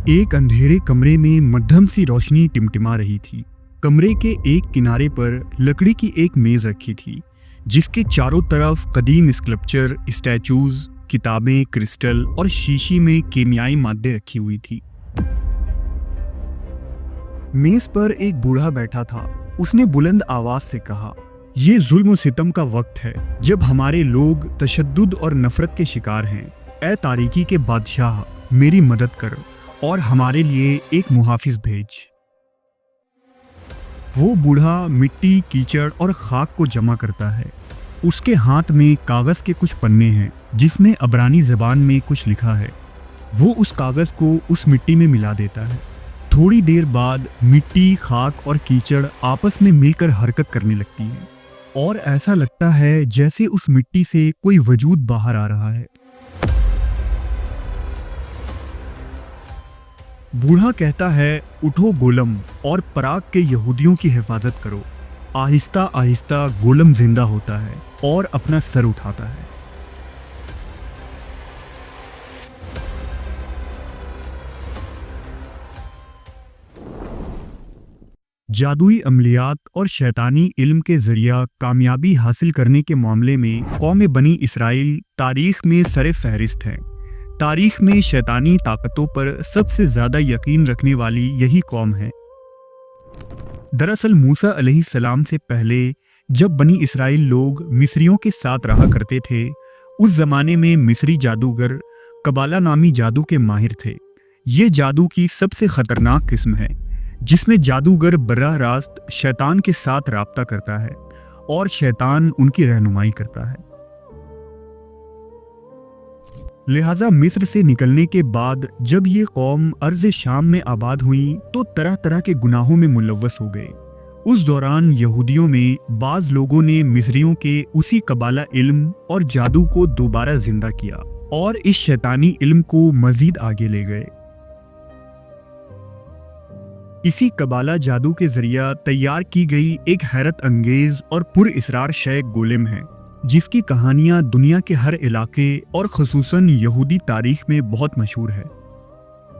एक अंधेरे कमरे में मध्यम सी रोशनी टिमटिमा रही थी। कमरे के एक किनारे पर लकड़ी की एक मेज रखी थी, जिसके चारों तरफ कदीम स्कल्पचर, स्टैचूज, किताबें, क्रिस्टल और शीशी में कीमियाई मादे रखी हुई थी। मेज पर एक बूढ़ा बैठा था। उसने बुलंद आवाज से कहा, "ये जुल्म सितम का वक्त है, जब हमारे लोग तशद्दुद और नफरत के शिकार हैं। ए तारीकी के बादशाह, मेरी मदद कर और हमारे लिए एक मुहाफिज भेज।" वो बूढ़ा मिट्टी, कीचड़ और खाक को जमा करता है। उसके हाथ में कागज के कुछ पन्ने हैं, जिसमें अबरानी ज़बान में कुछ लिखा है। वो उस कागज को उस मिट्टी में मिला देता है। थोड़ी देर बाद मिट्टी, खाक और कीचड़ आपस में मिलकर हरकत करने लगती है और ऐसा लगता है जैसे उस मिट्टी से कोई वजूद बाहर आ रहा है। बूढ़ा कहता है, "उठो गोलम और पराग के यहूदियों की हिफाजत करो।" आहिस्ता आहिस्ता गोलम जिंदा होता है और अपना सर उठाता है। जादुई अमलियात और शैतानी इल्म के जरिया कामयाबी हासिल करने के मामले में कौम बनी इसराइल तारीख में सरे फहरिस्त है। तारीख में शैतानी ताकतों पर सबसे ज़्यादा यकीन रखने वाली यही कौम है। दरअसल मूसा अलैहिस्सलाम से पहले जब बनी इसराइल लोग मिस्रियों के साथ रहा करते थे, उस ज़माने में मिस्री जादूगर कबाला नामी जादू के माहिर थे। ये जादू की सबसे ख़तरनाक किस्म है, जिसमें जादूगर बराह रास्त शैतान के साथ राब्ता करता है और शैतान उनकी रहनुमाई करता है। लिहाजा मिस्र से निकलने के बाद जब ये कौम अर्ज़ शाम में आबाद हुई तो तरह तरह के गुनाहों में मुलव्वस हो गए। उस दौरान यहूदियों में बाज़ लोगों ने मिस्रियों के उसी कबाला इल्म और जादू को दोबारा जिंदा किया और इस शैतानी इल्म को मजीद आगे ले गए। इसी कबाला जादू के जरिया तैयार की गई एक हैरत अंगेज और पुरअसरार शय गोलेम है, जिसकी कहानियां दुनिया के हर इलाके और ख़ुसूसन यहूदी तारीख में बहुत मशहूर है।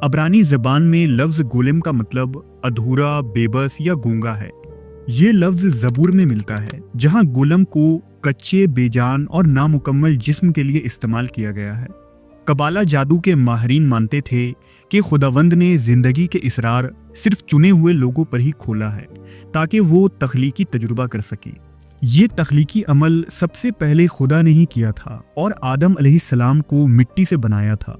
अबरानी ज़बान में लफ्ज़ गोलेम का मतलब अधूरा, बेबस या गूंगा है। ये लफ्ज़ ज़बूर में मिलता है, जहां गोलम को कच्चे, बेजान और नामुकम्मल जिस्म के लिए इस्तेमाल किया गया है। कबाला जादू के माहिरीन मानते थे कि खुदावंद ने ज़िंदगी के इसरार सिर्फ चुने हुए लोगों पर ही खोला है, ताकि वो तख्लीकी तजुर्बा कर सके। ये तख्लीकी अमल सबसे पहले खुदा ने ही किया था और आदम अलैहिस्सलाम को मिट्टी से बनाया था।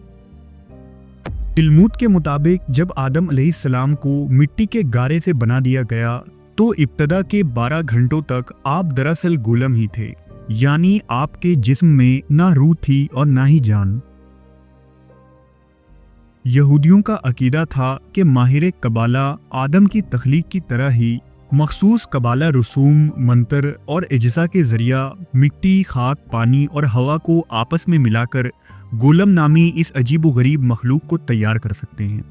तिलमूद के मुताबिक जब आदम अलैहिस्सलाम को मिट्टी के गारे से बना दिया गया तो इब्तदा के 12 घंटों तक आप दरअसल गोलम ही थे, यानी आपके जिस्म में ना रूह थी और ना ही जान। यहूदियों का अकीदा था कि माहिर कबाला आदम की तख्लीक की तरह ही मखसूस कबाला रसूम, मंतर और इज्ज़ा के ज़रिया मिट्टी, खाक, पानी और हवा को आपस में मिलाकर गोलम नामी इस अजीब व गरीब मखलूक को तैयार कर सकते हैं।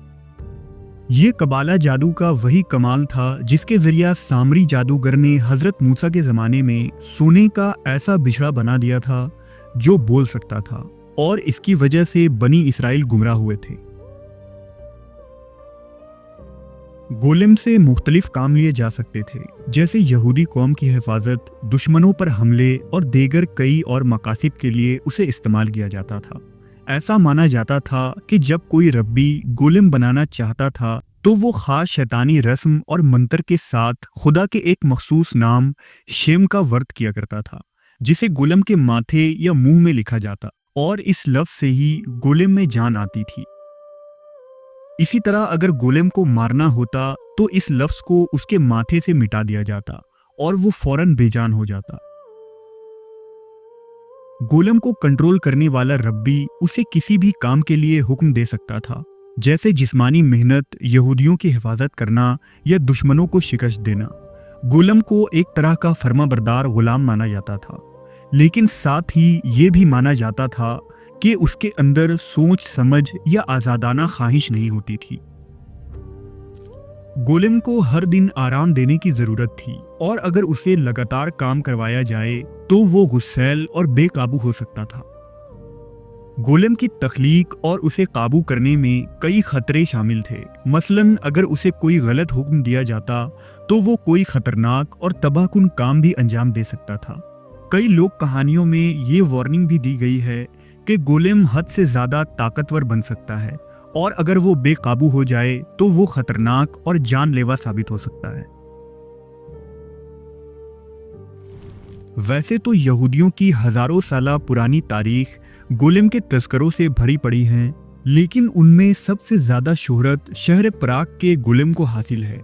ये कबाला जादू का वही कमाल था जिसके ज़रिया सामरी जादूगर ने हज़रत मूसा के ज़माने में सोने का ऐसा बिछड़ा बना दिया था जो बोल सकता था, और इसकी वजह से बनी इसराइल गुमराह हुए थे। गोलेम से मुख्तलिफ काम लिए जा सकते थे, जैसे यहूदी कौम की हिफाजत, दुश्मनों पर हमले और देगर कई और मकासिब के लिए उसे इस्तेमाल किया जाता था। ऐसा माना जाता था कि जब कोई रब्बी गोलेम बनाना चाहता था तो वो खास शैतानी रस्म और मंतर के साथ खुदा के एक मखसूस नाम शेम का वर्त किया करता था, जिसे गोलेम के माथे या मुंह में लिखा जाता और इस लफ्ज़ से ही गोलेम में जान आती थी। इसी तरह अगर गोलेम को मारना होता तो इस लफ्ज़ को उसके माथे से मिटा दिया जाता और वो फौरन बेजान हो जाता। गोलेम को कंट्रोल करने वाला रब्बी उसे किसी भी काम के लिए हुक्म दे सकता था, जैसे जिस्मानी मेहनत, यहूदियों की हिफाजत करना या दुश्मनों को शिकस्त देना। गोलेम को एक तरह का फर्माबरदार गुलाम माना जाता था, लेकिन साथ ही ये भी माना जाता था कि उसके अंदर सोच समझ या आज़ादाना ख्वाहिश नहीं होती थी। गोलेम को हर दिन आराम देने की ज़रूरत थी और अगर उसे लगातार काम करवाया जाए तो वो गुस्सैल और बेकाबू हो सकता था। गोलेम की तख्लीक और उसे काबू करने में कई खतरे शामिल थे। मसलन अगर उसे कोई गलत हुक्म दिया जाता तो वो कोई खतरनाक और तबाहकुन काम भी अंजाम दे सकता था। कई लोक कहानियों में ये वार्निंग भी दी गई है कि गोलेम हद से ज़्यादा ताकतवर बन सकता है और अगर वो बेकाबू हो जाए तो वो खतरनाक और जानलेवा साबित हो सकता है। वैसे तो यहूदियों की हजारों साल पुरानी तारीख गोलेम के तस्करों से भरी पड़ी है, लेकिन उनमें सबसे ज्यादा शोहरत शहर प्राग के गोलेम को हासिल है।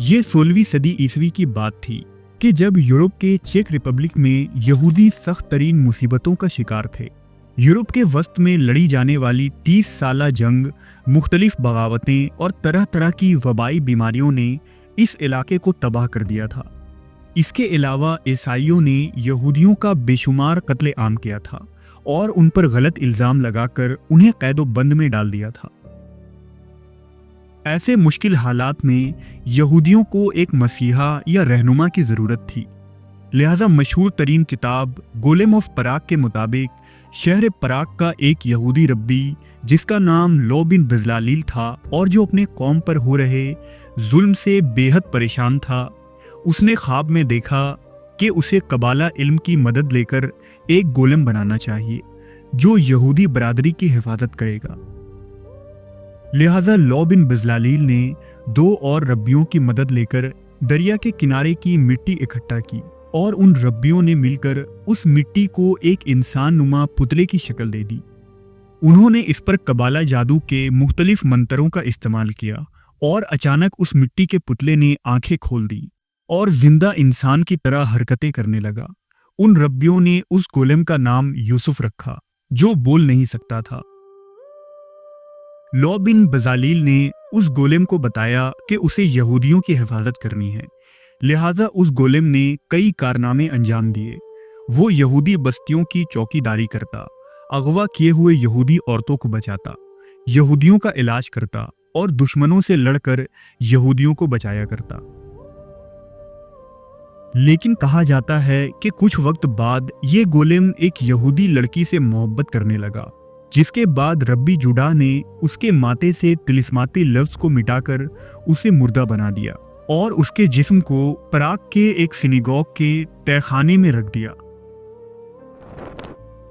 ये 16वीं सदी ईस्वी की बात थी कि जब यूरोप के चेक रिपब्लिक में यहूदी सख्त तरीन मुसीबतों का शिकार थे। यूरोप के वस्त में लड़ी जाने वाली 30 साला जंग, मुख्तलिफ बगावतें और तरह तरह की वबाई बीमारियों ने इस इलाके को तबाह कर दिया था। इसके अलावा ईसाइयों ने यहूदियों का बेशुमार कत्ले आम किया था और उन पर गलत इल्जाम लगाकर उन्हें कैदो बंद में डाल दिया था। ऐसे मुश्किल हालात में यहूदियों को एक मसीहा या रहनुमा की जरूरत थी। लिहाजा मशहूर तरीन किताब गोलेम ऑफ पराग के मुताबिक शहर पराग का एक यहूदी रब्बी जिसका नाम लो बिन बिजलालील था और जो अपने कौम पर हो रहे जुल्म से बेहद परेशान था, उसने ख्वाब में देखा कि उसे कबाला इल्म की मदद लेकर एक गोलेम बनाना चाहिए जो यहूदी बरादरी की हिफाजत करेगा। लिहाजा लो बिन बिजलालील ने 2 और रब्बियों की मदद लेकर दरिया के किनारे की मिट्टी इकट्ठा की और उन रब्बियों ने मिलकर उस मिट्टी को एक इंसान नुमा पुतले की शक्ल दे दी। उन्होंने इस पर कबाला जादू के मुख्तलिफ मंत्रों का इस्तेमाल किया और अचानक उस मिट्टी के पुतले ने आंखें खोल दी और जिंदा इंसान की तरह हरकतें करने लगा। उन रब्बियों ने उस गोलेम का नाम यूसुफ रखा जो बोल नहीं सकता था। लो बिन बजालील ने उस गोलेम को बताया कि उसे यहूदियों की हिफाजत करनी है। लिहाजा उस गोलेम ने कई कारनामे अंजाम दिए। वो यहूदी बस्तियों की चौकीदारी करता, अगवा किए हुए यहूदी औरतों को बचाता, यहूदियों का इलाज करता और दुश्मनों से लड़कर यहूदियों को बचाया करता। लेकिन कहा जाता है कि कुछ वक्त बाद ये गोलेम एक यहूदी लड़की से मोहब्बत करने लगा, जिसके बाद रब्बी जुडा ने उसके माथे से तिलिस्माती लफ्ज को मिटाकर उसे मुर्दा बना दिया और उसके जिस्म को पराग के एक सिनेगोग के तहखाने में रख दिया।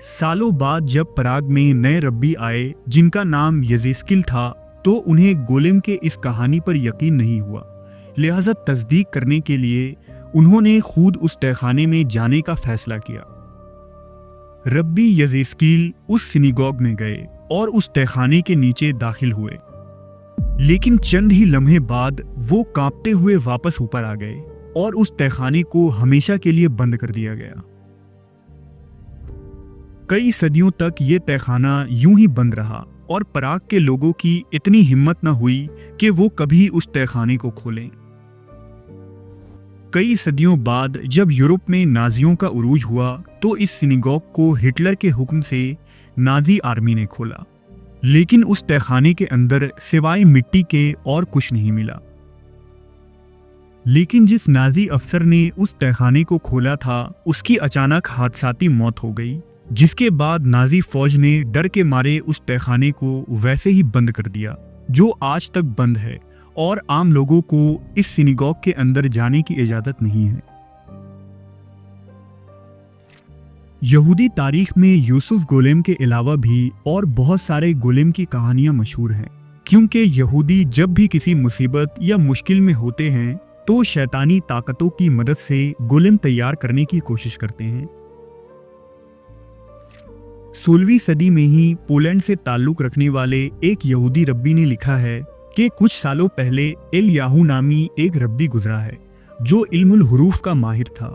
सालों बाद जब पराग में नए रब्बी आए जिनका नाम यज़ेस्किल था, तो उन्हें गोलेम के इस कहानी पर यकीन नहीं हुआ। लिहाजा तस्दीक करने के लिए उन्होंने खुद उस तहखाने में जाने का फैसला किया। रब्बी यज़ेस्किल उस सिनेगोग में गए और उस तहखाने के नीचे दाखिल हुए, लेकिन चंद ही लम्हे बाद वो कांपते हुए वापस ऊपर आ गए और उस तहखाने को हमेशा के लिए बंद कर दिया गया। कई सदियों तक ये तहखाना यूं ही बंद रहा और पराग के लोगों की इतनी हिम्मत न हुई कि वो कभी उस तहखाने को खोलें। कई सदियों बाद जब यूरोप में नाजियों का उरूज हुआ तो इस सिनेगोग को हिटलर के हुक्म से नाजी आर्मी ने खोला, लेकिन उस तहखाने के अंदर सिवाय मिट्टी के और कुछ नहीं मिला। लेकिन जिस नाजी अफसर ने उस तहखाने को खोला था उसकी अचानक हादसाती मौत हो गई, जिसके बाद नाजी फौज ने डर के मारे उस तहखाने को वैसे ही बंद कर दिया, जो आज तक बंद है और आम लोगों को इस सिनेगोग के अंदर जाने की इजाजत नहीं है। यहूदी तारीख में यूसुफ गोलेम के अलावा भी और बहुत सारे गोलेम की कहानियां मशहूर हैं, क्योंकि यहूदी जब भी किसी मुसीबत या मुश्किल में होते हैं तो शैतानी ताकतों की मदद से गोलेम तैयार करने की कोशिश करते हैं। 16वीं सदी में ही पोलैंड से ताल्लुक रखने वाले एक यहूदी रब्बी ने लिखा है कि कुछ सालों पहले एलयाहू नामी एक रब्बी गुजरा है जो इल्मुल हुरूफ का माहिर था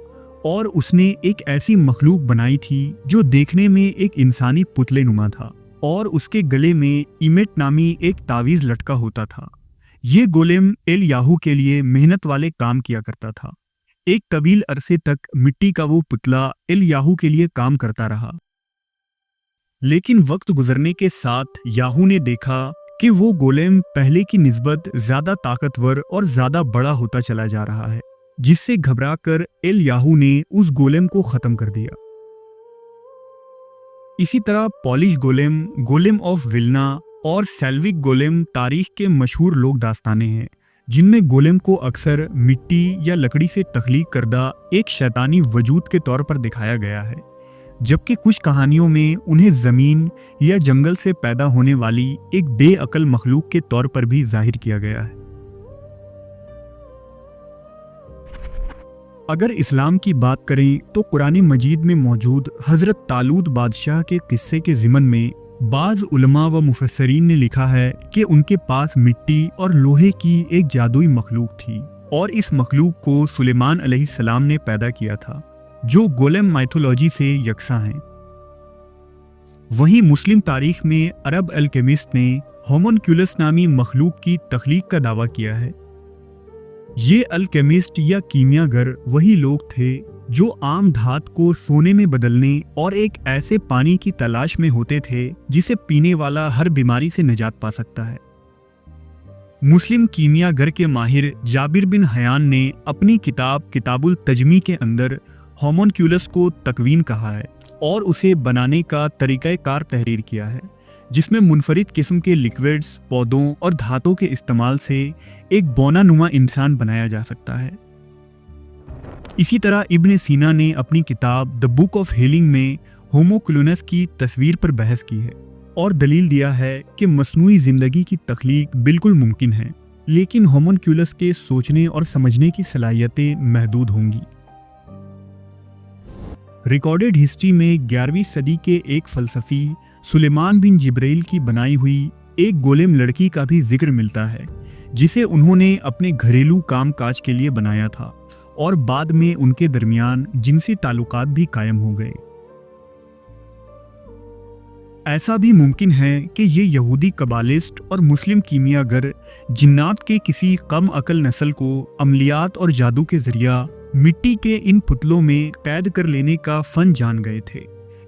और उसने एक ऐसी मखलूक बनाई थी जो देखने में एक इंसानी पुतले नुमा था और उसके गले में इमेट नामी एक तावीज़ लटका होता था। ये गोलेम एलयाहू के लिए मेहनत वाले काम किया करता था। एक तवील अरसे तक मिट्टी का वो पुतला एलयाहू के लिए काम करता रहा, लेकिन वक्त गुजरने के साथ याहू ने देखा कि वो गोलेम पहले की निस्बत ज्यादा ताकतवर और ज्यादा बड़ा होता चला जा रहा है, जिससे घबराकर एलयाहू ने उस गोलेम को खत्म कर दिया। इसी तरह पॉलिश गोलेम, गोलेम ऑफ विल्ना और सेल्विक गोलेम तारीख के मशहूर लोक दास्तानें हैं, जिनमें गोलेम को अक्सर मिट्टी या लकड़ी से तख्लीक करदा एक शैतानी वजूद के तौर पर दिखाया गया है, जबकि कुछ कहानियों में उन्हें ज़मीन या जंगल से पैदा होने वाली एक बेअक्ल मखलूक के तौर पर भी जाहिर किया गया है। अगर इस्लाम की बात करें तो कुरान मजीद में मौजूद हज़रत तालूत बादशाह के किस्से के ज़िमन में बाज़ उलमा व मुफस्सरीन ने लिखा है कि उनके पास मिट्टी और लोहे की एक जादुई मखलूक थी और इस मखलूक को सुलेमान अलैहिस्सलाम ने पैदा किया था, जो गोलेम माइथोलॉजी से यकसा हैं। वहीं मुस्लिम तारीख में अरब अल्केमिस्ट ने होमोन्क्यूलस नामी मखलूक की तख्लीक का दावा किया है। ये अल्केमिस्ट या कीमियागर वही लोग थे जो आम धात को सोने में बदलने और एक ऐसे पानी की तलाश में होते थे जिसे पीने वाला हर बीमारी से निजात पा सकता है। मुस्लिम कीमियागर के माहिर जाबिर बिन हयान ने अपनी किताब किताबुल तजमी के अंदर होमोन्क्यूलस को तकवीन कहा है और उसे बनाने का तरीक़ाकार तहरीर किया है, जिसमें मुनफरिद किस्म के लिक्विड्स, पौधों और धातों के इस्तेमाल से एक बौनानुमा इंसान बनाया जा सकता है। इसी तरह इब्न सीना ने अपनी किताब द बुक ऑफ हीलिंग में होमोक्यूलस की तस्वीर पर बहस की है और दलील दिया है कि मसनूई ज़िंदगी की तख्लीक बिल्कुल मुमकिन है, लेकिन होमोन्क्यूलस के सोचने और समझने की सलाहियतें महदूद होंगी। रिकॉर्डेड हिस्ट्री में 11वीं सदी के एक फ़लसफ़ी सुलेमान बिन जिब्राइल की बनाई हुई एक गोलेम लड़की का भी जिक्र मिलता है, जिसे उन्होंने अपने घरेलू काम काज के लिए बनाया था और बाद में उनके दरमियान जिनसी ताल्लुकात भी कायम हो गए। ऐसा भी मुमकिन है कि ये यहूदी कबालिस्ट और मुस्लिम कीमियागर जिन्नात के किसी कम अकल नस्ल को अमलियात और जादू के जरिया मिट्टी के इन पुतलों में कैद कर लेने का फन जान गए थे,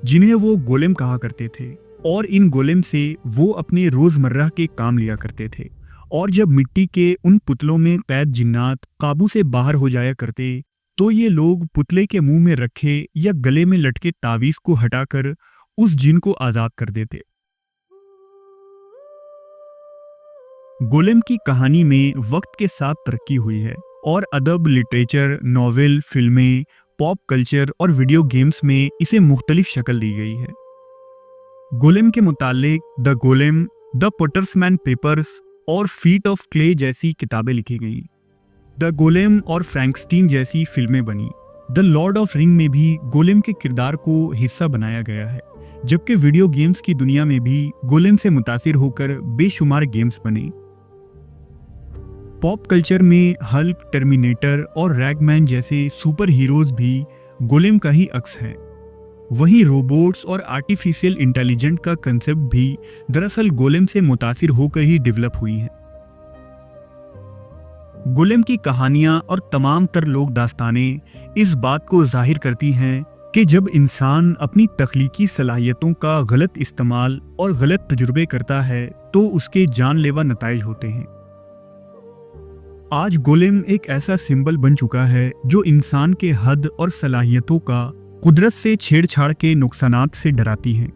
जिन्हें वो गोलेम कहा करते थे, और इन गोलेम से वो अपने रोज़मर्रा के काम लिया करते थे। और जब मिट्टी के उन पुतलों में कैद जिन्नात काबू से बाहर हो जाया करते तो ये लोग पुतले के मुंह में रखे या गले में लटके तावीज़ को हटाकर उस जिन को आज़ाद कर देते। गोलेम की कहानी में वक्त के साथ तरक्की हुई है और अदब, लिटरेचर, नॉवेल, फिल्में, पॉप कल्चर और वीडियो गेम्स में इसे मुख्तलिफ शक्ल दी गई है। गोलेम के मुताल्लिक द गोलेम, द पॉटर्समैन पेपर्स और फीट ऑफ क्ले जैसी किताबें लिखी गईं। द गोलेम और फ्रैंकस्टीन जैसी फिल्में बनी। द लॉर्ड ऑफ रिंग में भी गोलेम के किरदार को हिस्सा बनाया गया है, जबकि वीडियो गेम्स की दुनिया में भी गोलेम से मुतासिर होकर बेशुमार गेम्स बने। पॉप कल्चर में हल्क, टर्मिनेटर और रैगमैन जैसे सुपर हीरोज भी गोलेम का ही अक्स है। वहीं रोबोट्स और आर्टिफिशियल इंटेलिजेंट का कंसेप्ट भी दरअसल गोलेम से मुतासिर होकर ही डेवलप हुई है। गोलेम की कहानियां और तमाम तर लोक दास्तानें इस बात को जाहिर करती हैं कि जब इंसान अपनी तख्लीकी सलाहियतों का गलत इस्तेमाल और गलत तजुर्बे करता है तो उसके जानलेवा नताइज होते हैं। आज गोलेम एक ऐसा सिंबल बन चुका है जो इंसान के हद और सलाहियतों का कुदरत से छेड़छाड़ के नुकसानात से डराती हैं।